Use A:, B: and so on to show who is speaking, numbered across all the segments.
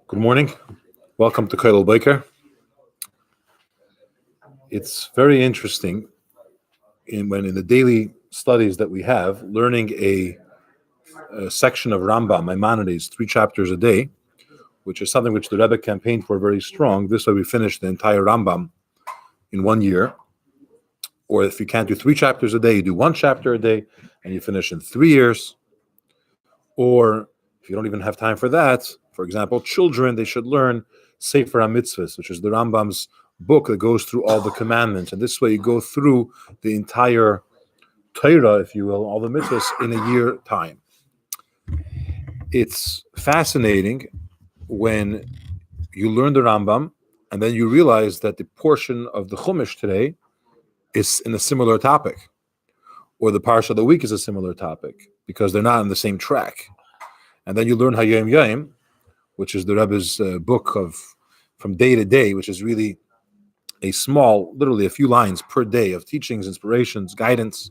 A: Good morning. Welcome to Kollel Baker. It's very interesting when in the daily studies that we have, learning a section of Rambam, Maimonides, 3 chapters a day, which is something which the Rebbe campaigned for very strong. This way we finish the entire Rambam in 1 year. Or if you can't do 3 chapters a day, you do 1 chapter a day and you finish in 3 years. Or if you don't even have time for that, for example, children, they should learn Sefer HaMitzvahs, which is the Rambam's book that goes through all the commandments. And this way you go through the entire Torah, if you will, all the mitzvahs in a year time. It's fascinating when you learn the Rambam and then you realize that the portion of the Chumash today is in a similar topic, or the Parsha of the week is a similar topic, because they're not on the same track. And then you learn Hayom Yom, which is the Rebbe's book of from day to day, which is really a small, literally a few lines per day of teachings, inspirations, guidance.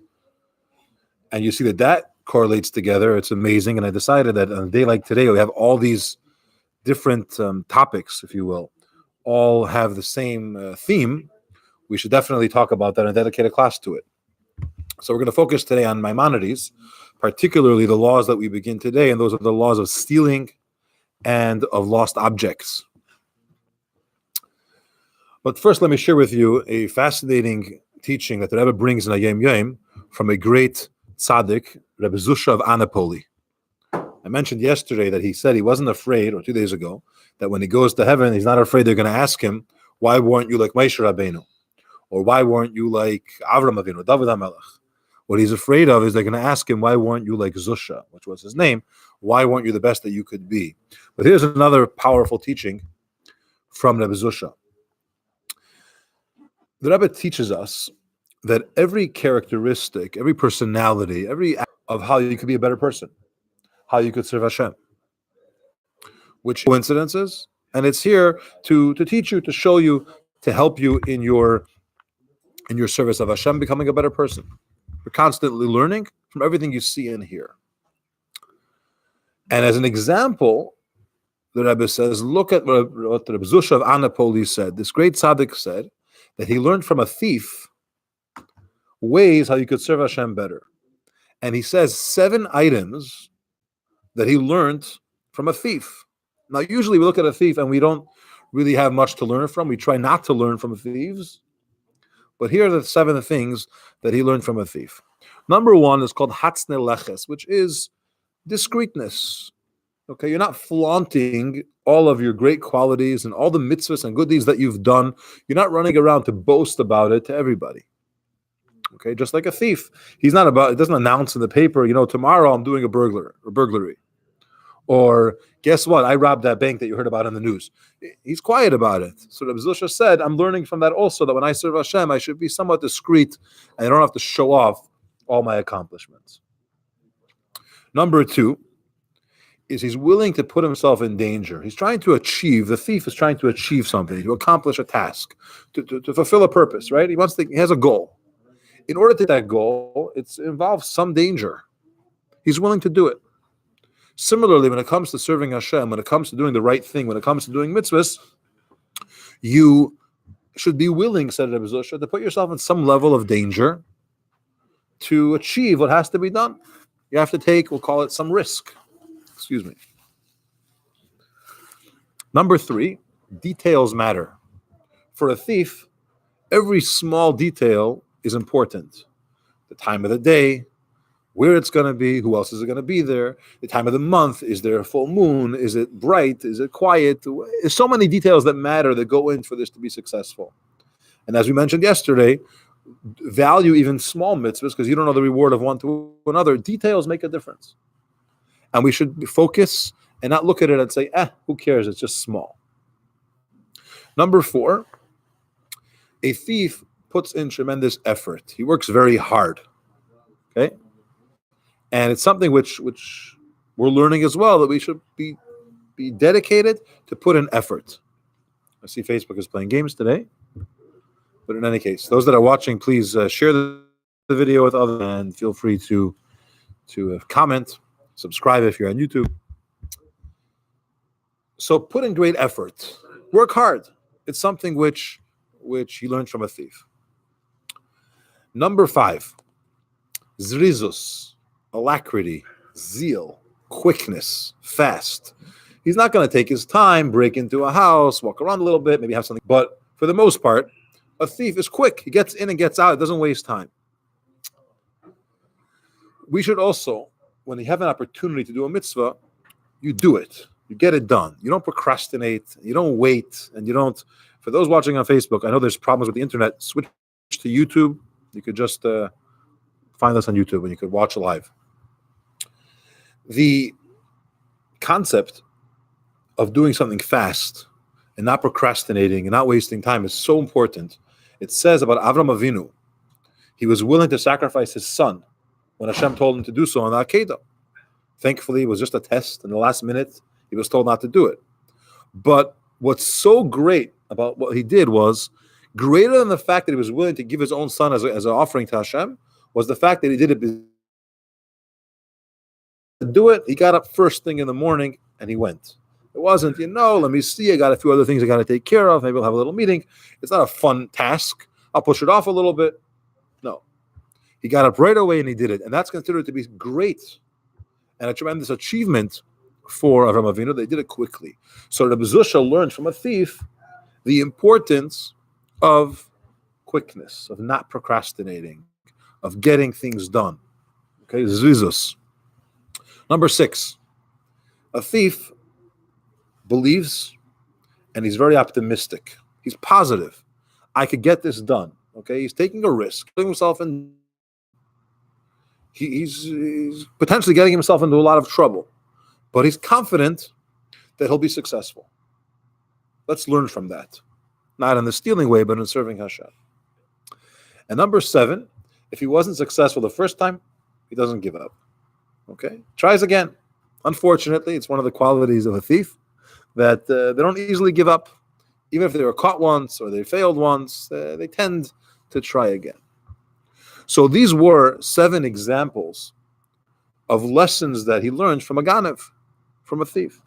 A: And you see that correlates together. It's amazing. And I decided that on a day like today, we have all these different topics, if you will, all have the same theme. We should definitely talk about that and dedicate a class to it. So we're going to focus today on Maimonides, particularly the laws that we begin today, and those are the laws of stealing and of lost objects. But first, let me share with you a fascinating teaching that the Rebbe brings in Hayom Yom from a great tzaddik, Rabbi Zusha of Anapoli. I mentioned yesterday that he said he wasn't afraid, or 2 days ago, that when he goes to heaven, he's not afraid they're going to ask him, why weren't you like Moshe Rabbeinu? Or why weren't you like Avram Avinu, David HaMelech? What he's afraid of is they're going to ask him, why weren't you like Zusha, which was his name? Why weren't you the best that you could be? But here's another powerful teaching from Rabbi Zusha. The Rebbe teaches us that every characteristic, every personality, every act of how you could be a better person, how you could serve Hashem, which coincidences, and it's here to teach you, to show you, to help you in your service of Hashem, becoming a better person. You're constantly learning from everything you see and hear. And as an example, the Rebbe says, look at what the Rebbe Zusha of Anapoli said. This great tzaddik said that he learned from a thief ways how you could serve Hashem better. And he says 7 items that he learned from a thief. Now, usually we look at a thief and we don't really have much to learn from. We try not to learn from thieves. But here are the 7 things that he learned from a thief. Number 1 is called Hatzne Leches, which is discreetness. Okay, you're not flaunting all of your great qualities and all the mitzvahs and good deeds that you've done. You're not running around to boast about it to everybody. Okay, just like a thief. It doesn't announce in the paper, tomorrow I'm doing a burglary. Or guess what? I robbed that bank that you heard about in the news. He's quiet about it. So Rabbi Zusha said, I'm learning from that also, that when I serve Hashem, I should be somewhat discreet and I don't have to show off all my accomplishments. Number 2 is he's willing to put himself in danger. He's trying to achieve, the thief is trying to achieve something, to accomplish a task, to fulfill a purpose, right? He has a goal. In order to hit that goal, it involves some danger. He's willing to do it. Similarly, when it comes to serving Hashem, when it comes to doing the right thing, when it comes to doing mitzvahs, you should be willing, said Rabbi Zusha, to put yourself in some level of danger to achieve what has to be done. You have to take, we'll call it some risk. Excuse me. Number 3, details matter. For a thief, every small detail is important. The time of the day, where it's going to be, who else is going to be there, the time of the month, is there a full moon, is it bright, is it quiet? There's so many details that matter that go in for this to be successful. And as we mentioned yesterday, value even small mitzvahs because you don't know the reward of one to another. Details make a difference. And we should focus and not look at it and say, who cares, it's just small. Number 4, a thief puts in tremendous effort. He works very hard. Okay? And it's something which we're learning as well, that we should be dedicated to put in effort. I see Facebook is playing games today. But in any case, those that are watching, please share the video with others and feel free to comment, subscribe if you're on YouTube. So put in great effort. Work hard. It's something which he learned from a thief. Number 5, zrizus, alacrity, zeal, quickness, fast. He's not going to take his time, break into a house, walk around a little bit, maybe have something. But for the most part, a thief is quick. He gets in and gets out. It doesn't waste time. We should also, when you have an opportunity to do a mitzvah, you do it. You get it done. You don't procrastinate. You don't wait. And you don't, for those watching on Facebook, I know there's problems with the internet. Switch to YouTube. You could just find us on YouTube and you could watch live. The concept of doing something fast and not procrastinating and not wasting time is so important. It says about Avram Avinu, he was willing to sacrifice his son when Hashem told him to do so on the Akedah. Thankfully, it was just a test. In the last minute, he was told not to do it. But what's so great about what he did was, greater than the fact that he was willing to give his own son as an offering to Hashem, was the fact that he did it. To do it, he got up first thing in the morning and he went. It wasn't, let me see, I got a few other things I got to take care of. Maybe we'll have a little meeting. It's not a fun task. I'll push it off a little bit. No. He got up right away and he did it. And that's considered to be great and a tremendous achievement for Avram Avinu. They did it quickly. So Rabbi Zusha learned from a thief the importance of quickness, of not procrastinating, of getting things done. Okay, zizus. Number 6, a thief believes and he's very optimistic. He's positive. I could get this done. Okay, he's taking a risk, putting himself in. He's potentially getting himself into a lot of trouble, but he's confident that he'll be successful. Let's learn from that. Not in the stealing way, but in serving Hashem. And number 7, if he wasn't successful the first time, he doesn't give up. Okay? Tries again. Unfortunately, it's one of the qualities of a thief that they don't easily give up. Even if they were caught once or they failed once, they tend to try again. So these were 7 examples of lessons that he learned from a ganev, from a thief.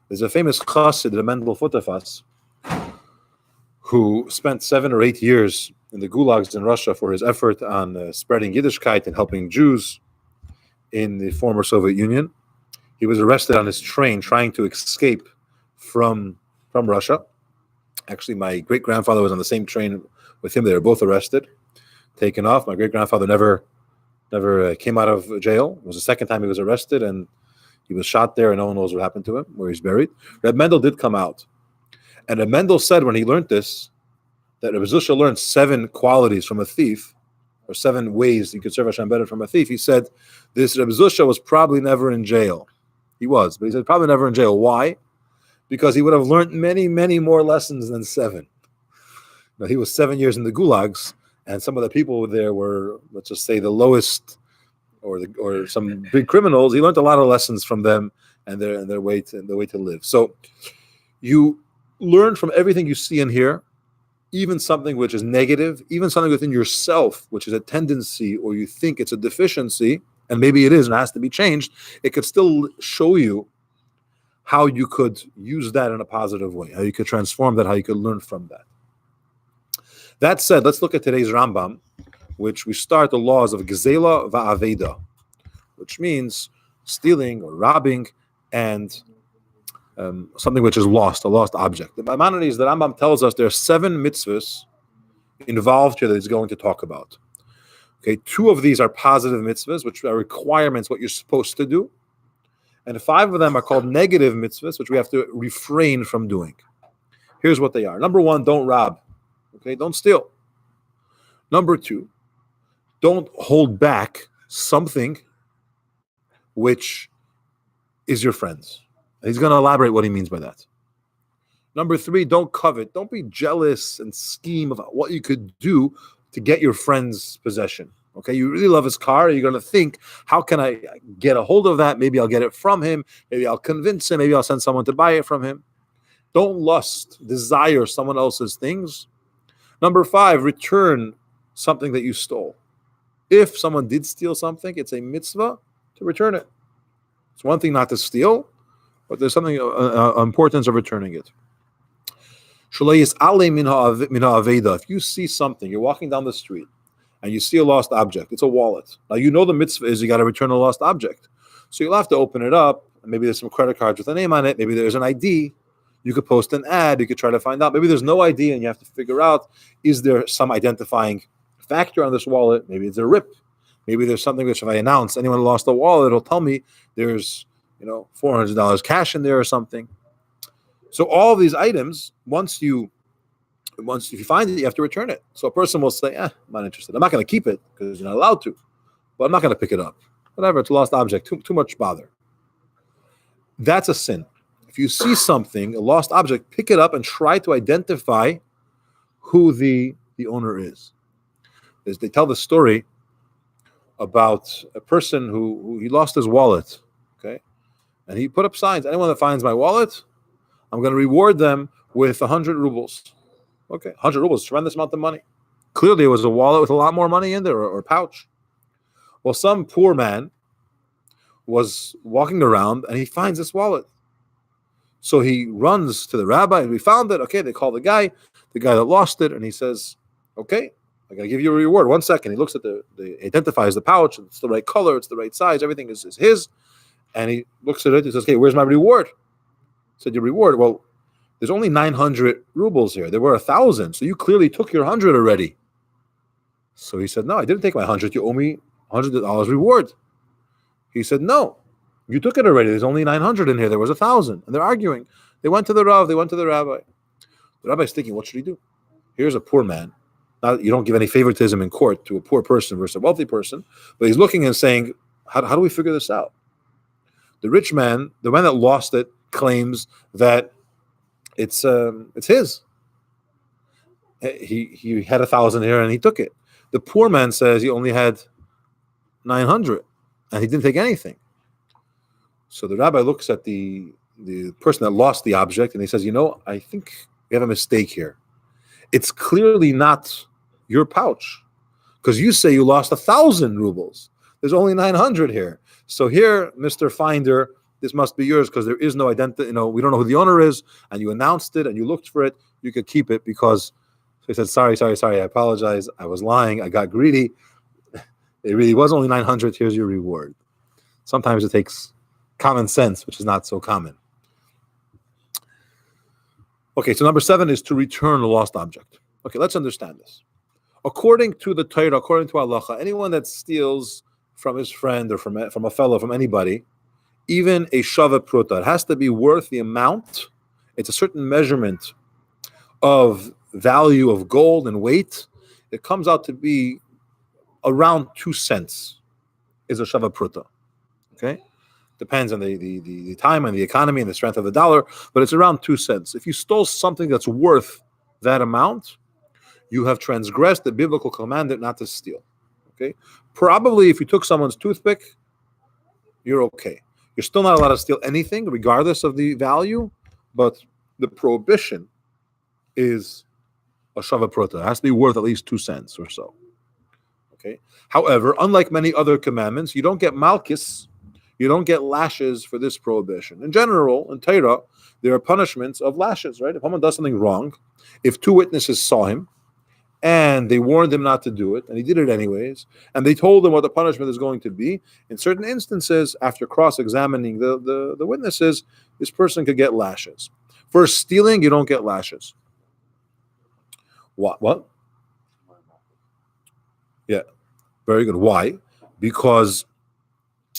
A: There's a famous chassid, the Mendel Futafas, who spent 7 or 8 years in the gulags in Russia for his effort on spreading Yiddishkeit and helping Jews in the former Soviet Union. He was arrested on his train trying to escape from Russia. Actually, my great-grandfather was on the same train with him. They were both arrested, taken off. My great-grandfather never came out of jail. It was the second time he was arrested, and he was shot there, and no one knows what happened to him, where he's buried. Reb Mendel did come out. And Reb Mendel said when he learned this, that Reb Zusha learned 7 qualities from a thief, or 7 ways you could serve Hashem better from a thief. He said this Reb Zusha was probably never in jail. He was, but he said probably never in jail. Why? Because he would have learned many, many more lessons than 7. Now, he was 7 years in the gulags, and some of the people there were, let's just say, the lowest, or some big criminals. He learned a lot of lessons from them and their way to live. So you learn from everything you see and hear, even something which is negative, even something within yourself, which is a tendency, or you think it's a deficiency, and maybe it is and has to be changed. It could still show you how you could use that in a positive way, how you could transform that, how you could learn from that. That said, let's look at today's Rambam, which we start the laws of Gezela va'aveda, which means stealing or robbing and something which is lost, a lost object. The Maimonides, the Rambam tells us there are 7 mitzvahs involved here that he's going to talk about. Okay, 2 of these are positive mitzvahs, which are requirements, what you're supposed to do. And 5 of them are called negative mitzvahs, which we have to refrain from doing. Here's what they are. Number 1, don't rob. Okay, don't steal. Number 2, don't hold back something which is your friend's. He's going to elaborate what he means by that. Number 3, don't covet. Don't be jealous and scheme about what you could do to get your friend's possession. Okay, you really love his car. You're going to think, how can I get a hold of that? Maybe I'll get it from him. Maybe I'll convince him. Maybe I'll send someone to buy it from him. Don't lust, desire someone else's things. Number 5, return something that you stole. If someone did steal something, it's a mitzvah to return it. It's one thing not to steal, but there's something importance of returning it. If you see something, you're walking down the street and you see a lost object, it's a wallet. Now you know the mitzvah is you got to return a lost object. So you'll have to open it up. Maybe there's some credit cards with a name on it. Maybe there's an ID. You could post an ad. You could try to find out. Maybe there's no ID and you have to figure out, is there some identifying factor on this wallet? Maybe it's a rip. Maybe there's something which if I announce anyone lost a wallet, it'll tell me there's $400 cash in there or something. So all of these items, once if you find it, you have to return it. So a person will say, I'm not interested. I'm not going to keep it because you're not allowed to, but I'm not going to pick it up. Whatever, it's a lost object, too much bother. That's a sin. If you see something, a lost object, pick it up and try to identify who the owner is. They tell the story about a person who he lost his wallet, okay? And he put up signs, anyone that finds my wallet, I'm going to reward them with 100 rubles. Okay, 100 rubles, tremendous amount of money. Clearly, it was a wallet with a lot more money in there, or a pouch. Well, some poor man was walking around, and he finds this wallet. So he runs to the rabbi, and we found it. Okay, they call the guy that lost it, and he says, okay, I got to give you a reward. 1 second. He looks at identifies the pouch. It's the right color. It's the right size. Everything is his. And he looks at it. He says, okay, where's my reward? Said, your reward? Well, there's only 900 rubles here. There were 1,000. So you clearly took your 100 already. So he said, no, I didn't take my 100. You owe me $100 reward. He said, no, you took it already. There's only 900 in here. There was 1,000. And they're arguing. They went to the Rav. They went to the rabbi. The rabbi's thinking, what should he do? Here's a poor man. Now, you don't give any favoritism in court to a poor person versus a wealthy person. But he's looking and saying, how do we figure this out? The rich man, the man that lost it, claims that it's his. He had 1,000 here and he took it. The poor man says he only had 900 and he didn't take anything. So the rabbi looks at the person that lost the object and he says, I think we have a mistake here. It's clearly not your pouch because you say you lost 1,000 rubles. There's only 900 here. So here, Mr. Finder, this must be yours because there is no identity. We don't know who the owner is, and you announced it and you looked for it. You could keep it because. So he said, sorry. I apologize. I was lying. I got greedy. It really was only 900. Here's your reward. Sometimes it takes common sense, which is not so common. Okay, so number 7 is to return a lost object. Okay, let's understand this. According to the Torah, according to halacha, anyone that steals from his friend or from a fellow, from anybody, even a shava pruta, it has to be worth the amount. It's a certain measurement of value of gold and weight. It comes out to be around 2 cents is a shava pruta. Okay? Depends on the time and the economy and the strength of the dollar, but it's around 2 cents. If you stole something that's worth that amount, you have transgressed the biblical commandment not to steal. Okay? Probably if you took someone's toothpick, you're okay. You're still not allowed to steal anything, regardless of the value, but the prohibition is a shava pruta. It has to be worth at least 2 cents or so. Okay. However, unlike many other commandments, you don't get malchus, you don't get lashes for this prohibition. In general, in Torah, there are punishments of lashes, right? If someone does something wrong, if 2 witnesses saw him, and they warned him not to do it, and he did it anyways, and they told him what the punishment is going to be. In certain instances, after cross-examining the witnesses, this person could get lashes. For stealing, you don't get lashes. What? Yeah, very good. Why? Because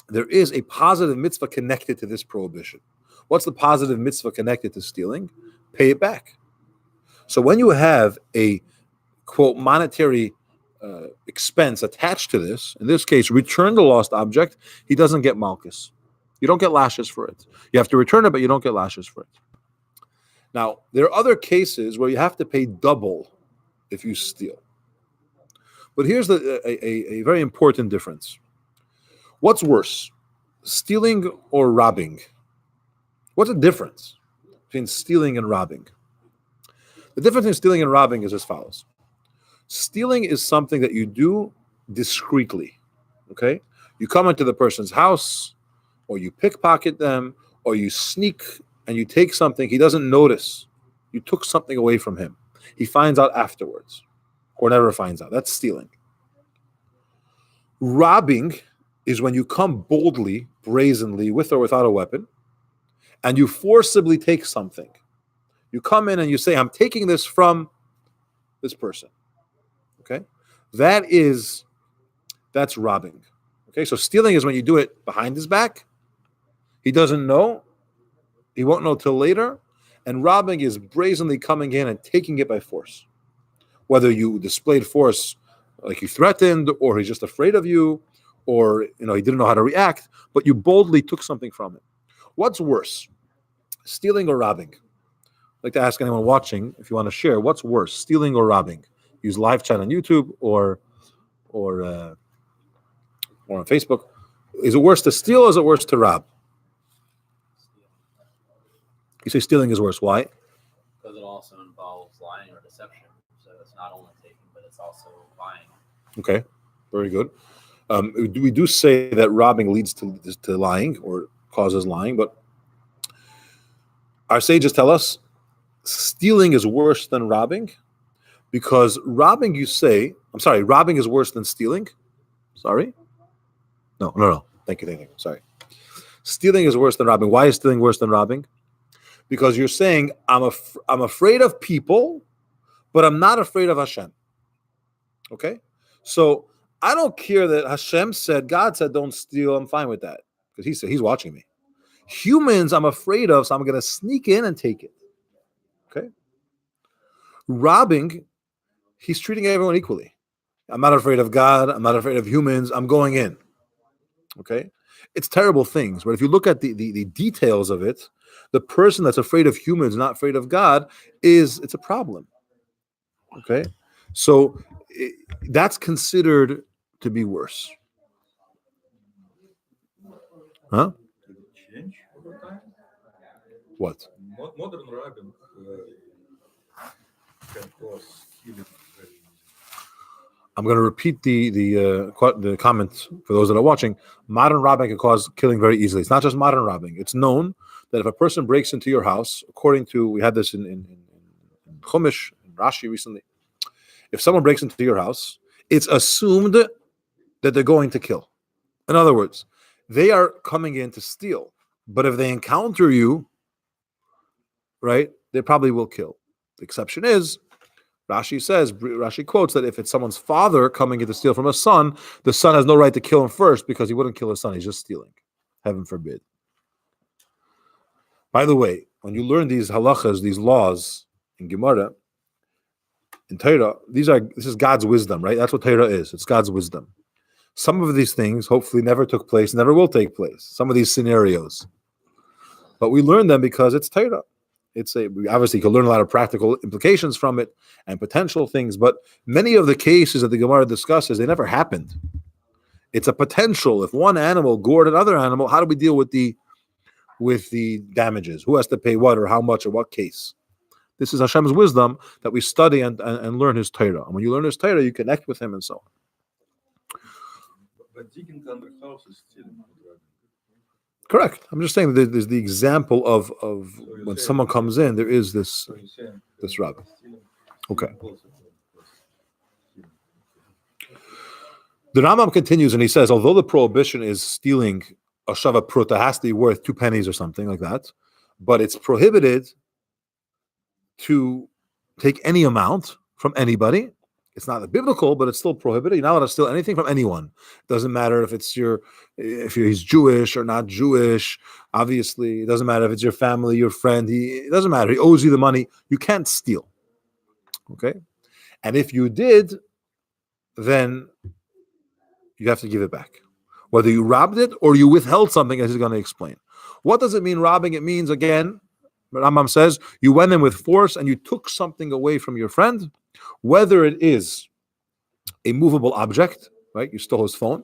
A: there is a positive mitzvah connected to this prohibition. What's the positive mitzvah connected to stealing? Pay it back. So when you have a quote monetary expense attached to this, in this case, return the lost object, he doesn't get malchus. You don't get lashes for it. You have to return it, but you don't get lashes for it. Now, there are other cases where you have to pay double if you steal. But here's a very important difference. What's worse, stealing or robbing? What's the difference between stealing and robbing? The difference in stealing and robbing is as follows. Stealing is something that you do discreetly, okay? You come into the person's house, or you pickpocket them, or you sneak and you take something, he doesn't notice. You took something away from him. He finds out afterwards, or never finds out. That's stealing. Robbing is when you come boldly, brazenly, with or without a weapon, and you forcibly take something. You come in and you say, I'm taking this from this person. Okay? That's robbing. Okay, so stealing is when you do it behind his back. He doesn't know. He won't know till later. And robbing is brazenly coming in and taking it by force. Whether you displayed force like you threatened, or he's just afraid of you, or he didn't know how to react, but you boldly took something from him. What's worse, stealing or robbing? I'd like to ask anyone watching if you want to share, what's worse, stealing or robbing? Use live chat on YouTube or on Facebook. Is it worse to steal or is it worse to rob? You say stealing is worse. Why?
B: Because it also involves lying or deception. So it's not only taking, but it's also lying.
A: Okay, very good. We do say that robbing leads to lying or causes lying, but our sages tell us stealing is worse than robbing, because robbing is worse than stealing. Sorry? No. Thank you. Sorry. Stealing is worse than robbing. Why is stealing worse than robbing? Because you're saying, I'm afraid of people, but I'm not afraid of Hashem. Okay? So I don't care that God said don't steal. I'm fine with that. Because he said he's watching me. Humans I'm afraid of, so I'm going to sneak in and take it. Okay? Robbing, he's treating everyone equally. I'm not afraid of God. I'm not afraid of humans. I'm going in. Okay? It's terrible things. But if you look at the details of it, the person that's afraid of humans, not afraid of God, it's a problem. Okay? So that's considered to be worse. Huh? What?
C: Modern robbing can cause killing.
A: I'm going to repeat the comments for those that are watching. Modern robbing can cause killing very easily. It's not just modern robbing. It's known that if a person breaks into your house, according to, we had this in Chumash, in Rashi recently, if someone breaks into your house, it's assumed that they're going to kill. In other words, they are coming in to steal. But if they encounter you, right, they probably will kill. The exception is, Rashi quotes that if it's someone's father coming in to steal from a son, the son has no right to kill him first because he wouldn't kill his son. He's just stealing. Heaven forbid. By the way, when you learn these halachas, these laws in Gemara, in Torah, this is God's wisdom, right? That's what Torah is. It's God's wisdom. Some of these things hopefully never took place, never will take place. Some of these scenarios. But we learn them because it's Torah. Obviously you can learn a lot of practical implications from it and potential things, but many of the cases that the Gemara discusses, they never happened. It's a potential. If one animal gored another animal, how do we deal with the damages? Who has to pay what or how much or what case? This is Hashem's wisdom that we study and learn His Torah. And when you learn His Torah, you connect with Him and so on.
C: But digging under house is stealing.
A: Correct. I'm just saying that there's the example of when someone comes in, there is this Rabbi. Okay. The Rambam continues and he says, although the prohibition is stealing a shava pruta has to be worth 2 pennies or something like that, but it's prohibited to take any amount from anybody. It's not biblical, but it's still prohibited. You're not allowed to steal anything from anyone. It doesn't matter if he's Jewish or not Jewish. Obviously, it doesn't matter if it's your family, your friend. It doesn't matter. He owes you the money. You can't steal. Okay? And if you did, then you have to give it back. Whether you robbed it or you withheld something, as he's going to explain. What does it mean, robbing? It means, again, Rambam says, you went in with force and you took something away from your friend, whether it is a movable object, right? You stole his phone,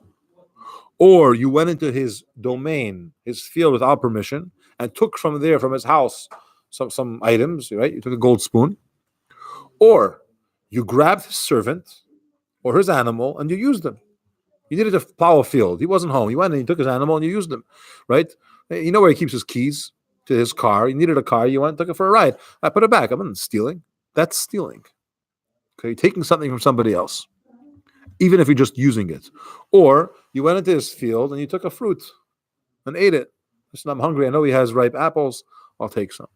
A: or you went into his domain, his field without permission, and took from his house, some items, right? You took a gold spoon, or you grabbed his servant or his animal and you used them. You needed to plow a field. He wasn't home. You went and you took his animal and you used him, right? You know where he keeps his keys to his car. You needed a car. You went and took it for a ride. I put it back. I'm not stealing. That's stealing. Okay, you're taking something from somebody else, even if you're just using it. Or you went into his field and you took a fruit and ate it. Listen, I'm hungry. I know he has ripe apples. I'll take some.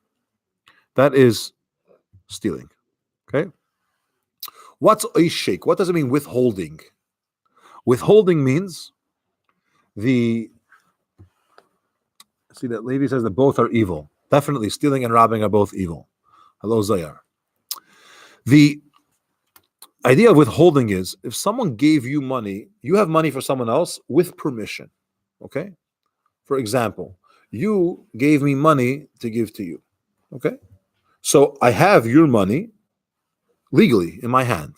A: That is stealing. Okay. What's oishik? What does it mean withholding? Withholding means see that Levi says that both are evil. Definitely stealing and robbing are both evil. Hello, Zayar. The idea of withholding is if someone gave you money, you have money for someone else with permission. Okay? For example, you gave me money to give to you. Okay? So I have your money legally in my hand,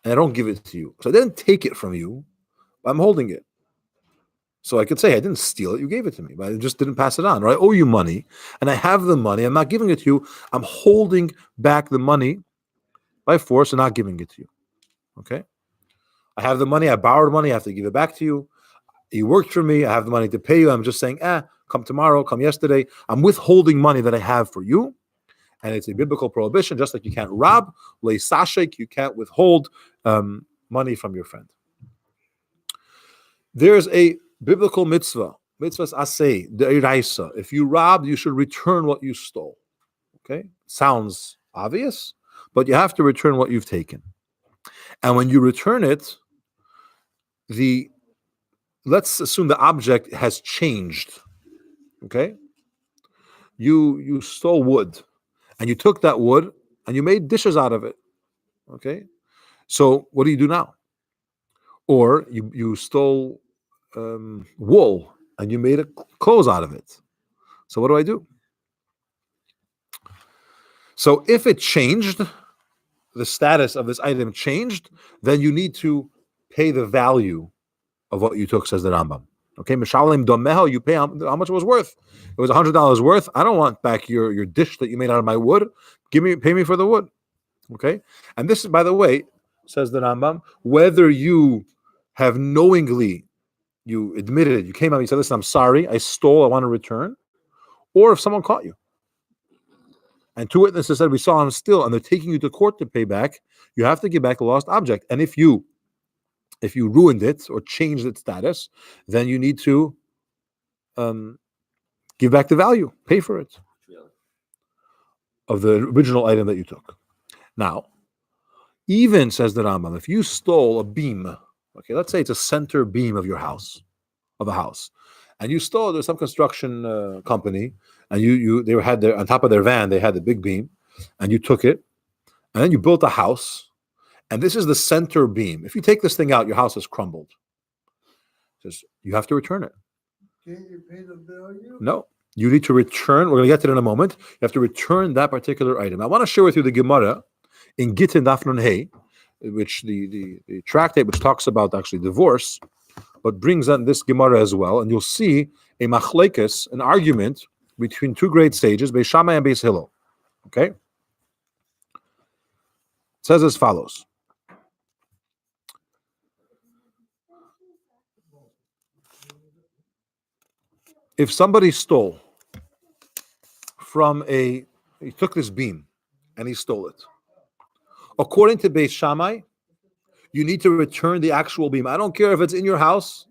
A: and I don't give it to you. So I didn't take it from you, but I'm holding it. So I could say I didn't steal it, you gave it to me, but I just didn't pass it on. Or I owe you money, and I have the money, I'm not giving it to you, I'm holding back the money by force and not giving it to you. Okay? I have the money, I borrowed money, I have to give it back to you. You worked for me, I have the money to pay you, I'm just saying, come tomorrow, come yesterday. I'm withholding money that I have for you. And it's a biblical prohibition, just like you can't rob, lay sashik, you can't withhold money from your friend. There's a biblical mitzvah, mitzvahs aseh, de'iraisa. If you robbed, you should return what you stole. Okay? Sounds obvious, but you have to return what you've taken. And when you return it, let's assume the object has changed. Okay? You stole wood. And you took that wood and you made dishes out of it. Okay? So what do you do now? Or you stole wool and you made clothes out of it. So what do I do? So if it changed, the status of this item changed, then you need to pay the value of what you took, says the Rambam. Okay, Mishalim Domeho, you pay how much it was worth. It was $100 worth. I don't want back your dish that you made out of my wood. Pay me for the wood. Okay, and this is, by the way, says the Rambam, whether you have knowingly, you admitted it, you came out, you said, listen, I'm sorry, I stole, I want to return, or if someone caught you. And two witnesses said, we saw him steal, and they're taking you to court to pay back, you have to give back the lost object. And if you ruined it or changed its status, then you need to give back the value, pay for it, of the original item that you took. Now, even, says the Rambam, if you stole a beam, okay, let's say it's a center beam of a house, and you stole, there's some construction company, and they had on top of their van, they had the big beam, and you took it, and then you built a house, and this is the center beam. If you take this thing out, your house has crumbled. Says you have to return it.
D: Can you pay the value?
A: No, you need to return. We're going to get to it in a moment. You have to return that particular item. I want to share with you the Gemara in Gittin Daf Nun Hey, which the tractate which talks about actually divorce, but brings in this Gemara as well, and you'll see a machlekes, an argument between two great sages, Beis Shammai and Beis Hillel. Okay, it says as follows. If somebody stole he took this beam and he stole it. According to Beis Shammai, you need to return the actual beam. I don't care if it's in your house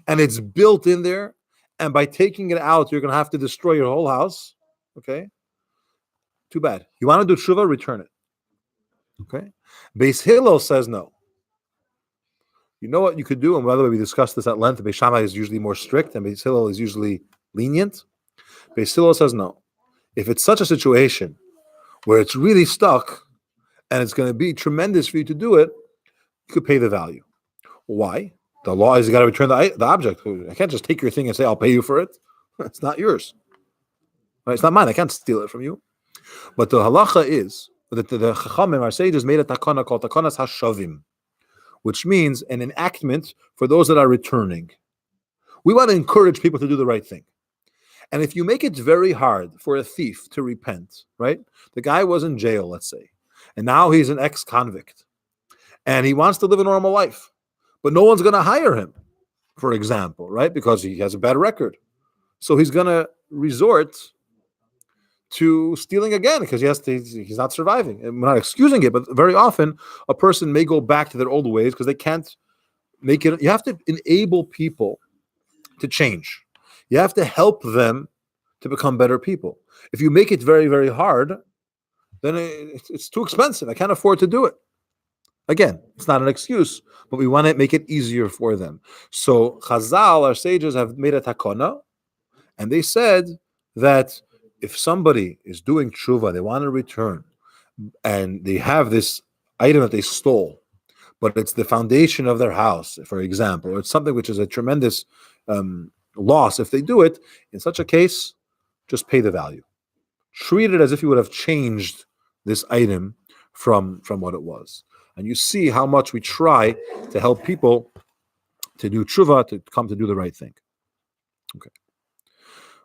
A: and it's built in there, and by taking it out, you're going to have to destroy your whole house. Okay? Too bad. You want to do tshuva, return it. Okay? Beis Hillel says no. You know what you could do? And by the way, we discussed this at length. Beis Shammai is usually more strict, and Beis Hillel is usually lenient. Beis Hillel says no. If it's such a situation where it's really stuck, and it's going to be tremendous for you to do it, you could pay the value. Why? The law is you got to return the object. I can't just take your thing and say, I'll pay you for it. It's not yours. Right? It's not mine. I can't steal it from you. But the halacha is that the Chachamim, our sages, made a takana called takanas hashavim, which means an enactment for those that are returning. We want to encourage people to do the right thing. And if you make it very hard for a thief to repent, right? The guy was in jail, let's say, and now he's an ex-convict, and he wants to live a normal life, but no one's going to hire him, for example, right? Because he has a bad record. So he's going to resort to stealing again because he's not surviving. And we're not excusing it, but very often a person may go back to their old ways because they can't make it. You have to enable people to change. You have to help them to become better people. If you make it very, very hard, then it's too expensive. I can't afford to do it. Again, it's not an excuse, but we want to make it easier for them. So Chazal, our sages, have made a takana, and they said that if somebody is doing tshuva, they want to return, and they have this item that they stole, but it's the foundation of their house, for example, or it's something which is a tremendous loss. If they do it, in such a case, just pay the value. Treat it as if you would have changed this item from what it was. And you see how much we try to help people to do tshuva, to come to do the right thing. Okay.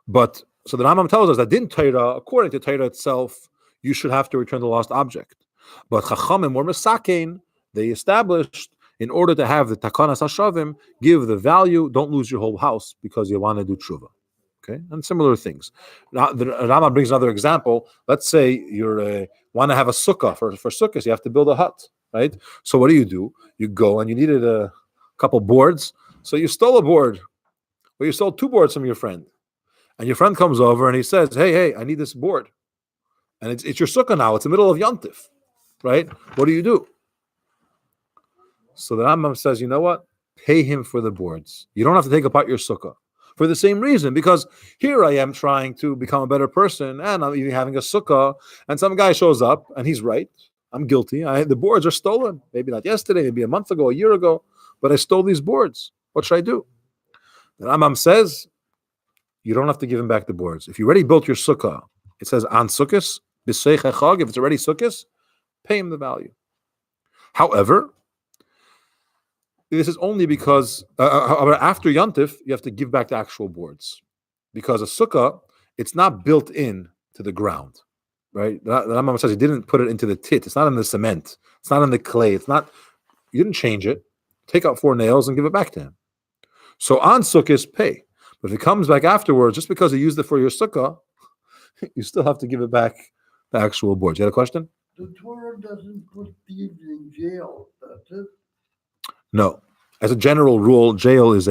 A: But so the Rambam tells us that in Torah, according to Torah itself, you should have to return the lost object. But Chachamim or Mesakein, they established in order to have the Takanas Hashavim, give the value, don't lose your whole house because you want to do tshuva. Okay, and similar things. Now, the Rambam brings another example. Let's say you want to have a sukkah. For sukkahs, you have to build a hut, right? So what do? You go and you needed a couple boards. So you stole a board, or you stole 2 boards from your friend. And your friend comes over and he says, hey, I need this board. And it's your sukkah now. It's the middle of Yontif, right? What do? So the Rambam says, you know what? Pay him for the boards. You don't have to take apart your sukkah. For the same reason, because here I am trying to become a better person, and I'm even having a sukkah, and some guy shows up, and he's right. I'm guilty. The boards are stolen. Maybe not yesterday, maybe a month ago, a year ago, but I stole these boards. What should I do? The Rambam says, you don't have to give him back the boards. If you already built your sukkah, it says an sukkahs, b'seich echag, if it's already sukkahs, pay him the value. However, this is only because after Yontif, you have to give back the actual boards. Because a sukkah, it's not built in to the ground, right? The Rambam says he didn't put it into the tit. It's not in the cement. It's not in the clay. You didn't change it. Take out 4 nails and give it back to him. So on sukkahs, pay. But if it comes back afterwards, just because he used it for your sukkah, you still have to give it back the actual boards. You had a question?
D: The Torah doesn't put thieves in jail, does it?
A: No. As a general rule, jail is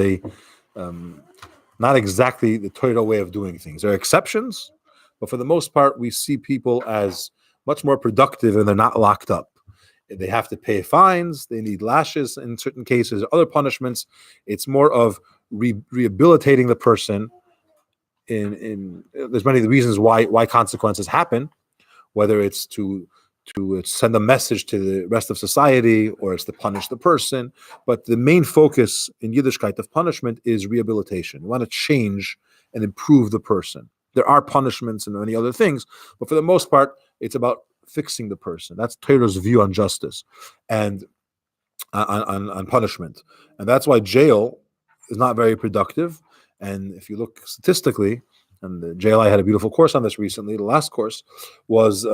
A: not exactly the Torah way of doing things. There are exceptions, but for the most part, we see people as much more productive and they're not locked up. They have to pay fines. They need lashes in certain cases, other punishments. It's more of rehabilitating the person. There's many reasons why consequences happen, whether it's to send a message to the rest of society or it's to punish the person. But the main focus in Yiddishkeit of punishment is rehabilitation. You want to change and improve the person. There are punishments and many other things, but for the most part, it's about fixing the person. That's Torah's view on justice and on punishment. And that's why jail is not very productive. And if you look statistically, and the JLI had a beautiful course on this recently, the last course was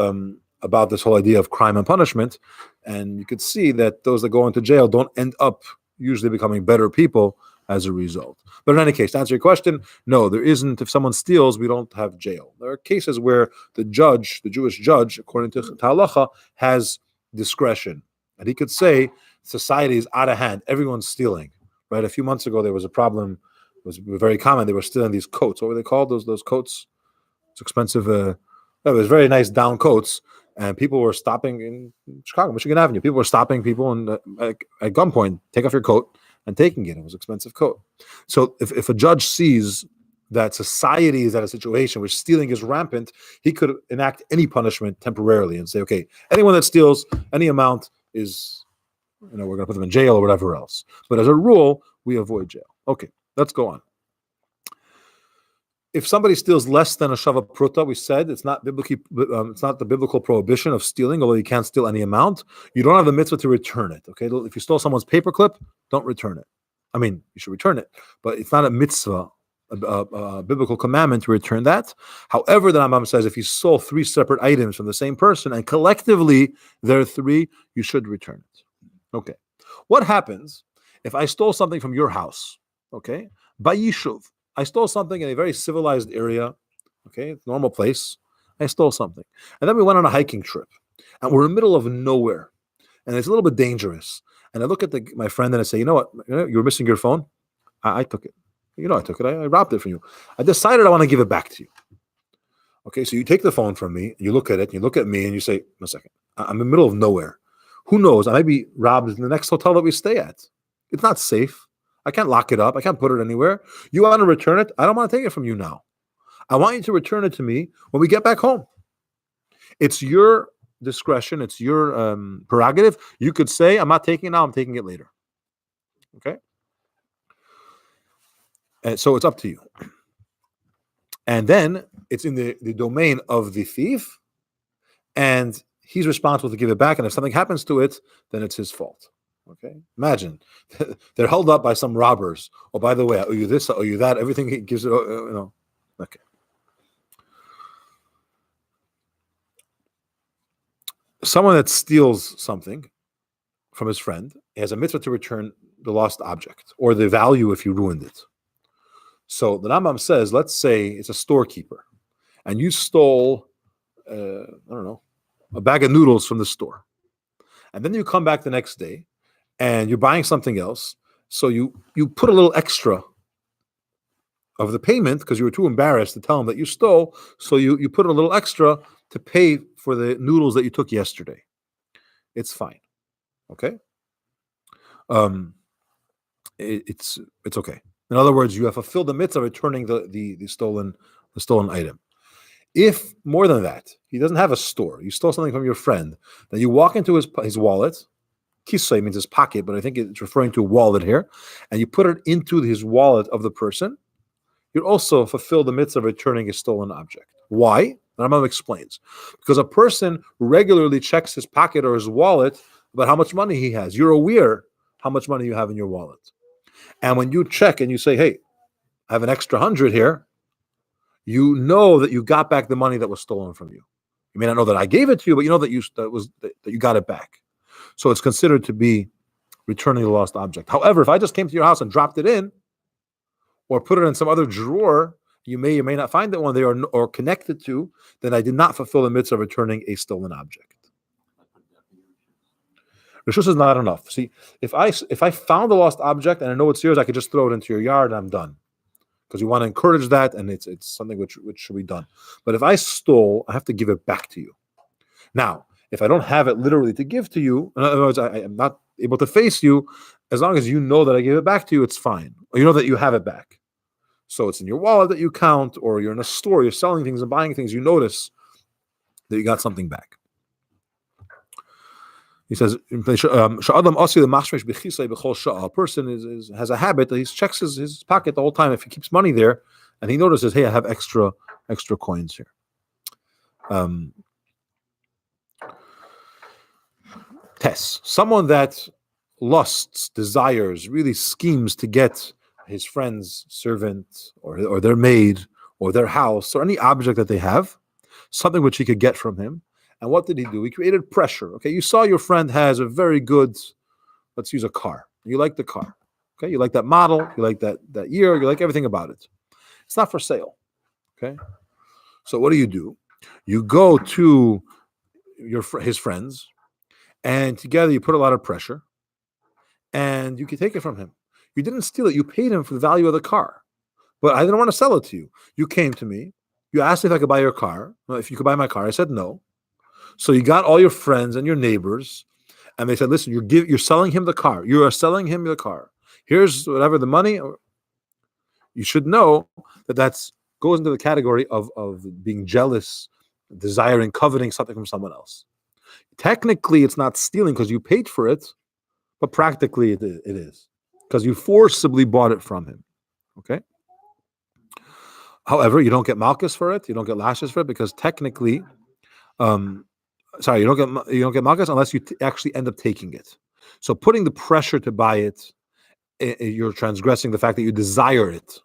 A: about this whole idea of crime and punishment. And you could see that those that go into jail don't end up usually becoming better people as a result. But in any case, to answer your question, no, there isn't. If someone steals, we don't have jail. There are cases where the judge, the Jewish judge, according to halacha, has discretion. And he could say, society is out of hand. Everyone's stealing. Right? A few months ago, there was a problem. It was very common. They were stealing these coats. What were they called? Those coats? It's expensive. It was very nice down coats. And people were stopping in Chicago, Michigan Avenue. People were stopping people and at gunpoint, take off your coat and taking it. It was an expensive coat. So if a judge sees that society is at a situation where stealing is rampant, he could enact any punishment temporarily and say, okay, anyone that steals any amount is, we're going to put them in jail or whatever else. But as a rule, we avoid jail. Okay, let's go on. If somebody steals less than a shava pruta, we said it's not biblically, it's not the biblical prohibition of stealing, although you can't steal any amount. You don't have the mitzvah to return it. Okay, if you stole someone's paperclip, don't return it. I mean, you should return it, but it's not a mitzvah, a biblical commandment to return that. However, the Rambam says if you stole 3 separate items from the same person and collectively there are 3, you should return it. Okay, what happens if I stole something from your house? Okay, by yishuv. I stole something in a very civilized area, okay, normal place. I stole something. And then we went on a hiking trip. And we're in the middle of nowhere. And it's a little bit dangerous. And I look at my friend and I say, you know what? You were missing your phone? I took it. You know I took it. I robbed it from you. I decided I want to give it back to you. Okay, so you take the phone from me, you look at it, you look at me, and you say, "1 second, I'm in the middle of nowhere. Who knows? I might be robbed in the next hotel that we stay at. It's not safe. I can't lock it up. I can't put it anywhere. You want to return it? I don't want to take it from you now. I want you to return it to me when we get back home. It's your discretion. It's your prerogative. You could say, I'm not taking it now. I'm taking it later. Okay? And so it's up to you. And then it's in the domain of the thief, and he's responsible to give it back. And if something happens to it, then it's his fault. Okay? Imagine they're held up by some robbers. Oh, by the way, I owe you this, I owe you that. Everything he gives it, Okay. Someone that steals something from his friend has a mitzvah to return the lost object or the value if you ruined it. So the Rambam says, let's say it's a storekeeper, and you stole, a bag of noodles from the store, and then you come back the next day, and you're buying something else. So you put a little extra of the payment because you were too embarrassed to tell him that you stole. So you put a little extra to pay for the noodles that you took yesterday. It's fine, okay? It's okay. In other words, you have fulfilled the mitzvah of returning the stolen item. If more than that, he doesn't have a store, you stole something from your friend, then you walk into his wallet. Kisei means his pocket, but I think it's referring to a wallet here, and you put it into his wallet of the person. You also fulfill the mitzvah of returning a stolen object. Why? Rambam explains. Because a person regularly checks his pocket or his wallet about how much money he has. You're aware how much money you have in your wallet. And when you check and you say, hey, I have an extra 100 here, you know that you got back the money that was stolen from you. You may not know that I gave it to you, but you know that you got it back. So it's considered to be returning the lost object. However, if I just came to your house and dropped it in, or put it in some other drawer, you may or may not find that one there or connected to, then I did not fulfill the mitzvah of returning a stolen object. Rishus is not enough. See, if I found a lost object and I know it's yours, I could just throw it into your yard and I'm done. Because you want to encourage that, and it's something which should be done. But if I stole, I have to give it back to you. Now, if I don't have it literally to give to you, in other words, I am not able to face you, as long as you know that I gave it back to you, it's fine. Or you know that you have it back. So it's in your wallet that you count, or you're in a store, you're selling things and buying things, you notice that you got something back. He says, a person has a habit that he checks his pocket the whole time if he keeps money there, and he notices, hey, I have extra coins here. Someone that lusts, desires, really schemes to get his friend's servant or their maid or their house or any object that they have, something which he could get from him. And what did he do? He created pressure. Okay, you saw your friend has a very good, let's use a car. You like the car. Okay, you like that model, you like that year, you like everything about it. It's not for sale. Okay, so what do? You go to his friends, and together you put a lot of pressure, and you can take it from him. You didn't steal it. You paid him for the value of the car. But I didn't want to sell it to you. You came to me. You asked me if I could buy your car. Well, if you could buy my car. I said no. So you got all your friends and your neighbors, and they said, listen, you're selling him the car. You are selling him the car. Here's whatever the money. You should know that goes into the category of being jealous, desiring, coveting something from someone else. Technically, it's not stealing because you paid for it, but practically it is because you forcibly bought it from him. Okay. However, you don't get malchus for it. You don't get lashes for it because technically, you don't get malchus unless you actually end up taking it. So putting the pressure to buy it, you're transgressing the fact that you desire it,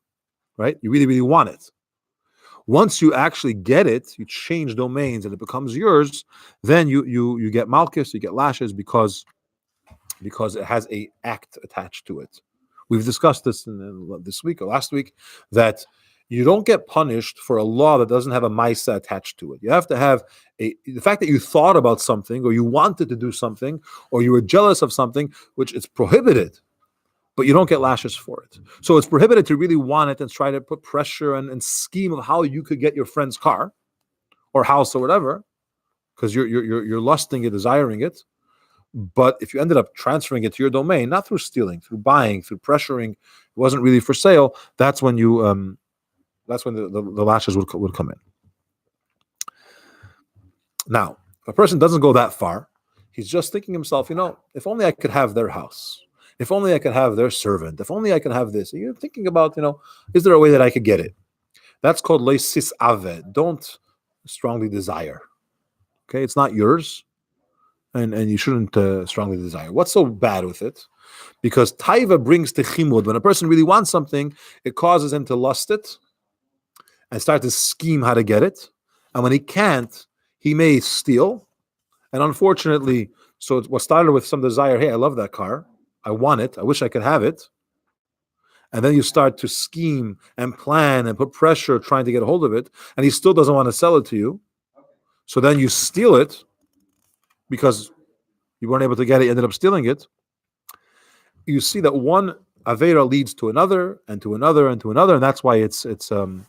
A: right? You really, really want it. Once you actually get it, you change domains and it becomes yours. Then you get malchus, you get lashes because it has a act attached to it, We've discussed this this week or last week, that you don't get punished for a law that doesn't have a maisa attached to it. You have to have the fact that you thought about something, or you wanted to do something, or you were jealous of something, which it's prohibited, but you don't get lashes for it. So it's prohibited to really want it and try to put pressure and scheme of how you could get your friend's car or house or whatever, because you're lusting it, desiring it. But if you ended up transferring it to your domain, not through stealing, through buying, through pressuring, it wasn't really for sale, that's when you that's when the lashes would come in. Now, if a person doesn't go that far, he's just thinking himself, if only I could have their house, if only I could have their servant, if only I could have this. And you're thinking about, is there a way that I could get it? That's called leisis ave. Don't strongly desire. Okay, it's not yours, and you shouldn't strongly desire. What's so bad with it? Because taiva brings to chimud. When a person really wants something, it causes him to lust it and start to scheme how to get it. And when he can't, he may steal. And unfortunately, so what started with some desire, hey, I love that car, I want it, I wish I could have it. And then you start to scheme and plan and put pressure trying to get a hold of it, and he still doesn't want to sell it to you. So then you steal it because you weren't able to get it, you ended up stealing it. You see that one avera leads to another and to another and to another, and that's why it's such a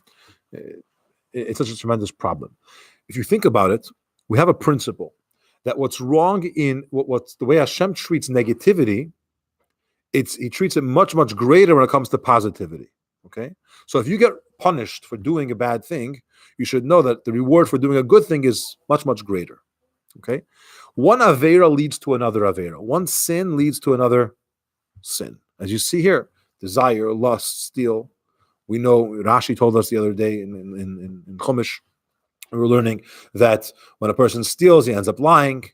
A: tremendous problem. If you think about it, we have a principle that what's wrong in what's the way Hashem treats negativity, he treats it much, much greater when it comes to positivity. Okay? So if you get punished for doing a bad thing, you should know that the reward for doing a good thing is much, much greater. Okay? One avera leads to another avera. One sin leads to another sin. As you see here, desire, lust, steal. We know Rashi told us the other day in Chumash, we were learning that when a person steals, he ends up lying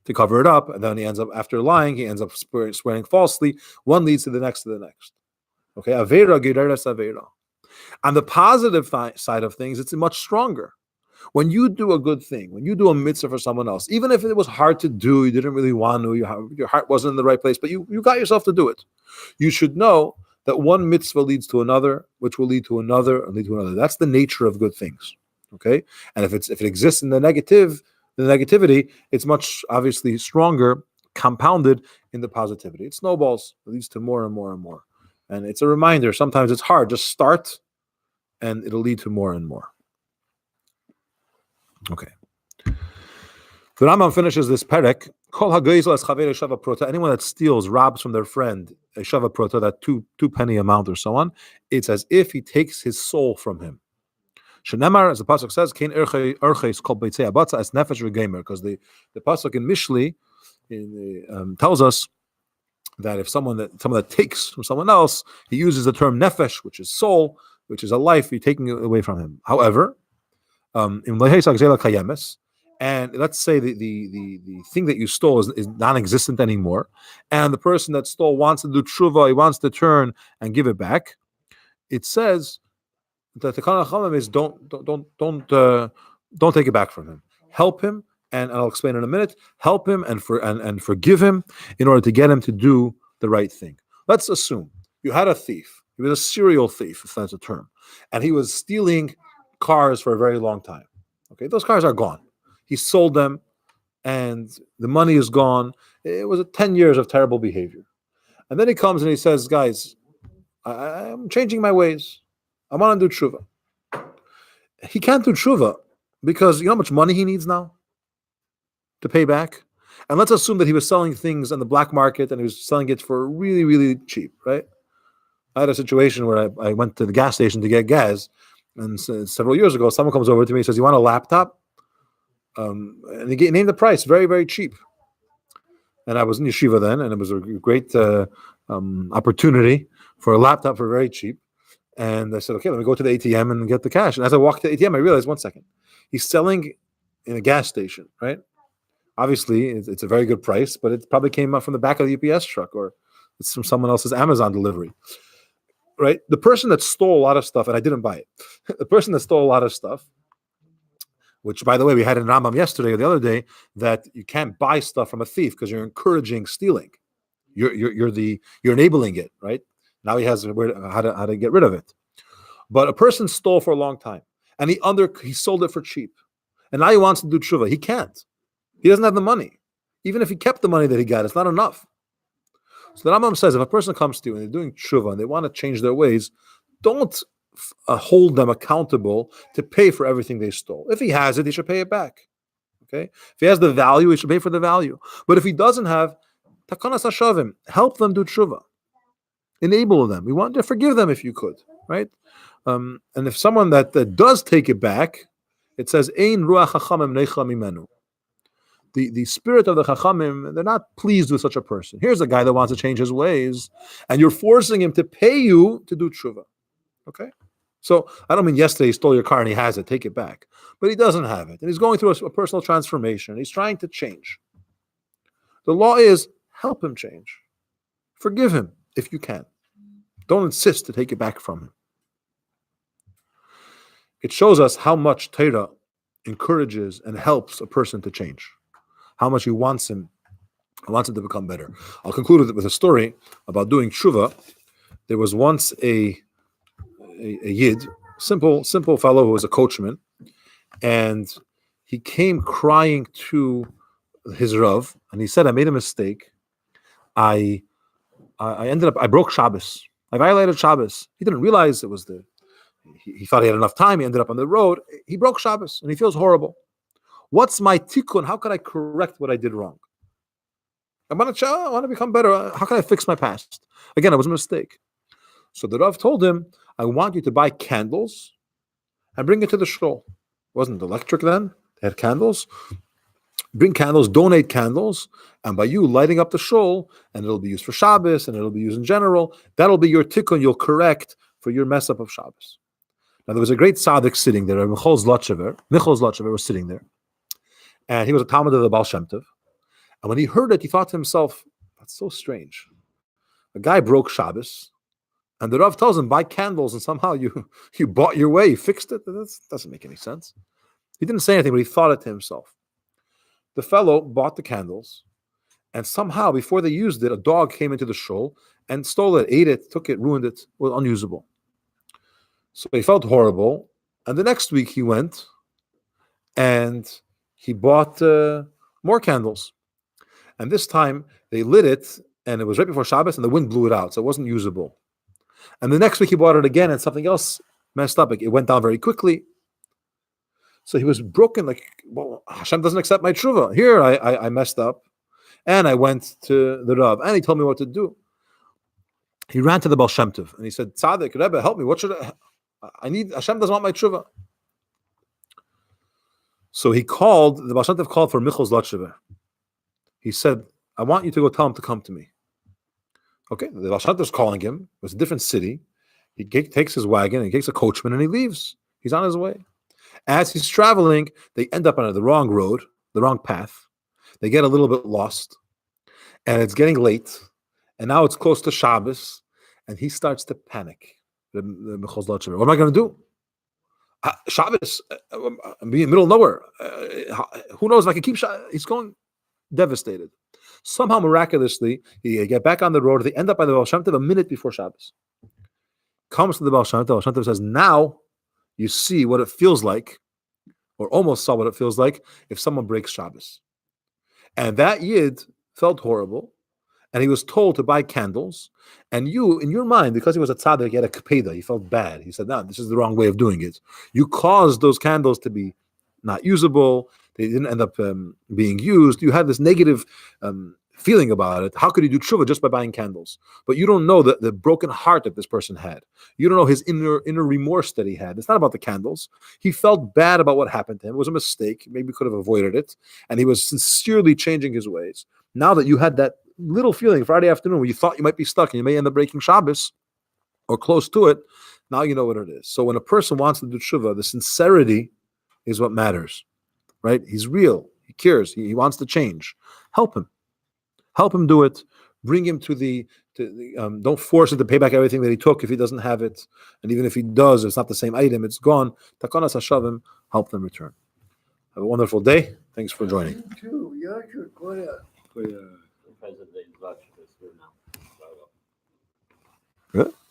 A: to cover it up, and then he ends up, after lying, he ends up swearing falsely. One leads to the next. Okay, avera gereres avera. On the positive side of things, it's much stronger. When you do a good thing, when you do a mitzvah for someone else, even if it was hard to do, you didn't really want to, your heart wasn't in the right place, but you got yourself to do it. You should know that one mitzvah leads to another, which will lead to another and lead to another. That's the nature of good things. Okay, and if it exists in the negativity, it's much obviously stronger, compounded in the positivity. It snowballs, it leads to more and more and more. And it's a reminder, sometimes it's hard, just start and it'll lead to more and more. Okay. The Rambam finishes this perek. Anyone that steals, robs from their friend a shava prota, that two penny amount or so on, it's as if he takes his soul from him. Shenemar, as the pasuk says, "Kein erches kol beitzei abatza as nefesh regamer," because the pasuk in Mishli tells us that if someone that takes from someone else, he uses the term nefesh, which is soul, which is a life, you're taking it away from him. However, in Lehesak Zela Kayemes, and let's say the thing that you stole is non-existent anymore, and the person that stole wants to do tshuva, he wants to turn and give it back. It says that the Kana Chamam is don't take it back from him. Help him, and I'll explain in a minute. Help him and forgive him in order to get him to do the right thing. Let's assume you had a thief. He was a serial thief, if that's a term, and he was stealing cars for a very long time. Okay, those cars are gone. He sold them, and the money is gone. It was 10 years of terrible behavior, and then he comes and he says, "Guys, I'm changing my ways. I want to do tshuva." He can't do tshuva because you know how much money he needs now to pay back? And let's assume that he was selling things on the black market and he was selling it for really, really cheap, right? I had a situation where I went to the gas station to get gas, and several years ago, someone comes over to me and says, "You want a laptop?" And he named the price, very, very cheap. And I was in yeshiva then, and it was a great opportunity for a laptop for very cheap. And I said, "Okay, let me go to the ATM and get the cash." And as I walked to the ATM, I realized, one second, he's selling in a gas station, right? Obviously, it's a very good price, but it probably came up from the back of the UPS truck, or it's from someone else's Amazon delivery, right? The person that stole a lot of stuff, and I didn't buy it, the person that stole a lot of stuff, which, by the way, we had in Rambam yesterday or the other day, that you can't buy stuff from a thief because you're encouraging stealing. You're enabling it, right? Now he has how to get rid of it. But a person stole for a long time, and he sold it for cheap, and now he wants to do tshuva. He can't. He doesn't have the money. Even if he kept the money that he got, it's not enough. So the Rambam says, if a person comes to you and they're doing tshuva and they want to change their ways, don't hold them accountable to pay for everything they stole. If he has it, he should pay it back. Okay? If he has the value, he should pay for the value. But if he doesn't have, takanas hashavim, help them do tshuva. Enable them. We want to forgive them if you could, right? And if someone that does take it back, it says, Ein ruach chachamim neicha mimenu. The spirit of the chachamim, they're not pleased with such a person. Here's a guy that wants to change his ways, and you're forcing him to pay you to do tshuva. Okay? So I don't mean yesterday he stole your car and he has it, take it back. But he doesn't have it. And he's going through a personal transformation. He's trying to change. The law is help him change. Forgive him if you can. Don't insist to take it back from him. It shows us how much Torah encourages and helps a person to change. How much he wants him to become better. I'll conclude with a story about doing tshuva. There was once a yid, simple fellow who was a coachman, and he came crying to his Rav, and he said, I made a mistake. I broke Shabbos. I violated Shabbos. He didn't realize it was he thought he had enough time. He ended up on the road. He broke Shabbos, and he feels horrible. What's my tikkun? How can I correct what I did wrong? I want to become better. How can I fix my past? Again, it was a mistake. So the Rav told him, I want you to buy candles and bring it to the shul. It wasn't electric then. They had candles. Bring candles, donate candles, and by you lighting up the shul, and it'll be used for Shabbos, and it'll be used in general, that'll be your tikkun you'll correct for your mess up of Shabbos. Now, there was a great tzaddik sitting there, Michal Zlotchever was sitting there, and he was a Talmud of the Baal Shem Tov. And when he heard it, he thought to himself, that's so strange. A guy broke Shabbos, and the Rav tells him, buy candles, and somehow you bought your way, you fixed it. That doesn't make any sense. He didn't say anything, but he thought it to himself. The fellow bought the candles, and somehow, before they used it, a dog came into the shul and stole it, ate it, took it, ruined it, was unusable. So he felt horrible, and the next week he went, and he bought more candles. And this time, they lit it, and it was right before Shabbos, and the wind blew it out, so it wasn't usable. And the next week he bought it again, and something else messed up. It went down very quickly. So he was broken, like, well, Hashem doesn't accept my tshuva. Here I messed up, and I went to the Rav, and he told me what to do. He ran to the Baal Shem Tov, and he said, Tzaddik, Rebbe, help me. What should I need? Hashem doesn't want my tshuva. So the Baal Shem Tov called for Michal Zlotchever. He said, I want you to go tell him to come to me. Okay, the Baal Shem Tov's calling him. It was a different city. He takes his wagon, and he takes a coachman, and he leaves. He's on his way. As he's traveling, they end up on the wrong road, the wrong path. They get a little bit lost, and it's getting late, and now it's close to Shabbos, and he starts to panic. What am I going to do? Shabbos, I'm being in the middle of nowhere. Who knows if I can keep Shabbos? He's going devastated. Somehow, miraculously, he get back on the road. They end up by the Baal Shem Tov a minute before Shabbos. Comes to the Baal Shem Tov. Baal Shem Tov says, now you see what it feels like, or almost saw what it feels like, if someone breaks Shabbos. And that Yid felt horrible, and he was told to buy candles, and you, in your mind, because he was a tzaddik, he had a kapeda, he felt bad. He said, no, this is the wrong way of doing it. You caused those candles to be not usable. They didn't end up being used. You had this negative feeling about it. How could he do tshuva just by buying candles? But you don't know the broken heart that this person had. You don't know his inner remorse that he had. It's not about the candles. He felt bad about what happened to him. It was a mistake. Maybe he could have avoided it. And he was sincerely changing his ways. Now that you had that little feeling Friday afternoon where you thought you might be stuck and you may end up breaking Shabbos or close to it, now you know what it is. So when a person wants to do tshuva, the sincerity is what matters, right? He's real. He cares. He wants to change. Help him. Help him do it. Bring him to the don't force him to pay back everything that he took if he doesn't have it. And even if he does, it's not the same item, it's gone. Takanas hashavim, help them return. Have a wonderful day. Thanks for joining.
D: You too.
A: Really?